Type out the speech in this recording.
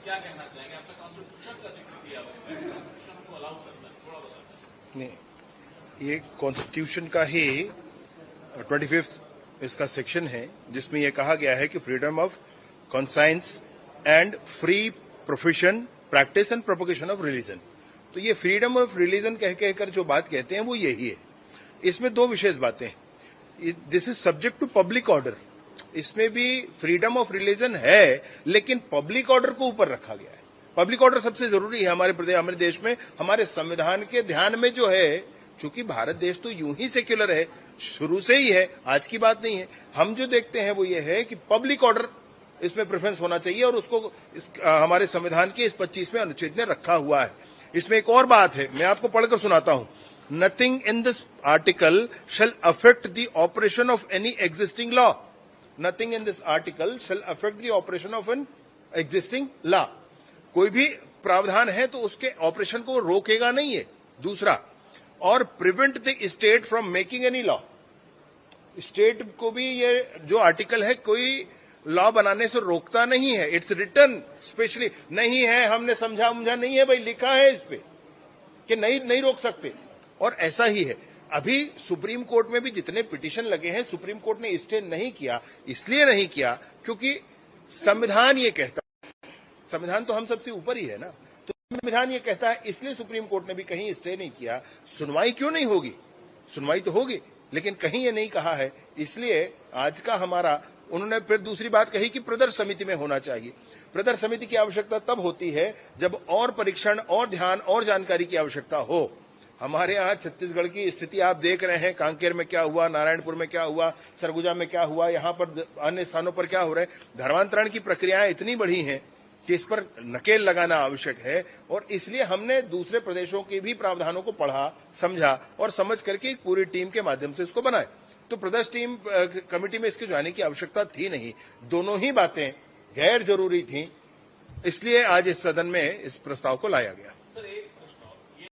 क्या कहना चाहेंगे? आपने कॉन्स्टिट्यूशन का जिक्र किया, कॉन्स्टिट्यूशन को अलाउ करता है, थोड़ा बताएं। नहीं, ये कॉन्स्टिट्यूशन का ही 25th इसका सेक्शन है, जिसमें यह कहा गया है कि freedom of conscience and free profession practice and propagation of religion. तो ये फ्रीडम ऑफ रिलीजन कहकर जो बात कहते हैं वो यही है। इसमें दो विशेष बातें हैं। This is subject to public order. इसमें भी फ्रीडम ऑफ रिलीजन है, लेकिन पब्लिक ऑर्डर को ऊपर रखा गया है। पब्लिक ऑर्डर सबसे जरूरी है हमारे देश में, हमारे संविधान के ध्यान में जो है। चूंकि भारत देश तो यूं ही सेक्युलर है, शुरू से ही है, आज की बात नहीं है। हम जो देखते हैं वो ये है कि पब्लिक ऑर्डर इसमें प्रेफरेंस होना चाहिए, और उसको हमारे संविधान के इस 25वें अनुच्छेद ने रखा हुआ है। इसमें एक और बात है, मैं आपको पढ़कर सुनाता हूं। Nothing in this article shall affect the operation of any existing law. Nothing in this article shall affect the operation of an existing law. कोई भी प्रावधान है तो उसके ऑपरेशन को रोकेगा नहीं है। दूसरा, और prevent the state from making any law. State को भी ये जो आर्टिकल है कोई लॉ बनाने से रोकता नहीं है। इट्स रिटन स्पेशली, नहीं है हमने समझा नहीं है भाई, लिखा है इस पे कि नहीं रोक सकते, और ऐसा ही है। अभी सुप्रीम कोर्ट में भी जितने पिटीशन लगे हैं, सुप्रीम कोर्ट ने स्टे नहीं किया। इसलिए नहीं किया क्योंकि संविधान ये कहता है, संविधान तो हम सबसे ऊपर ही है ना, तो संविधान ये कहता है, इसलिए सुप्रीम कोर्ट ने भी कहीं स्टे नहीं किया। सुनवाई क्यों नहीं होगी? सुनवाई तो होगी, लेकिन कहीं ये नहीं कहा है। इसलिए आज का हमारा, उन्होंने फिर दूसरी बात कही कि प्रदर्श समिति में होना चाहिए। प्रदर्श समिति की आवश्यकता तब होती है जब और परीक्षण और ध्यान और जानकारी की आवश्यकता हो। हमारे यहाँ छत्तीसगढ़ की स्थिति आप देख रहे हैं, कांकेर में क्या हुआ, नारायणपुर में क्या हुआ, सरगुजा में क्या हुआ, यहाँ पर अन्य स्थानों पर क्या हो रहा है। धर्मांतरण की प्रक्रियाएं इतनी बढ़ी हैं कि इस पर नकेल लगाना आवश्यक है, और इसलिए हमने दूसरे प्रदेशों के भी प्रावधानों को पढ़ा, समझा और समझ करके एक पूरी टीम के माध्यम से इसको बनाए। तो प्रदेश टीम कमेटी में इसके जाने की आवश्यकता थी नहीं। दोनों ही बातें गैर जरूरी थी, इसलिए आज इस सदन में इस प्रस्ताव को लाया गया।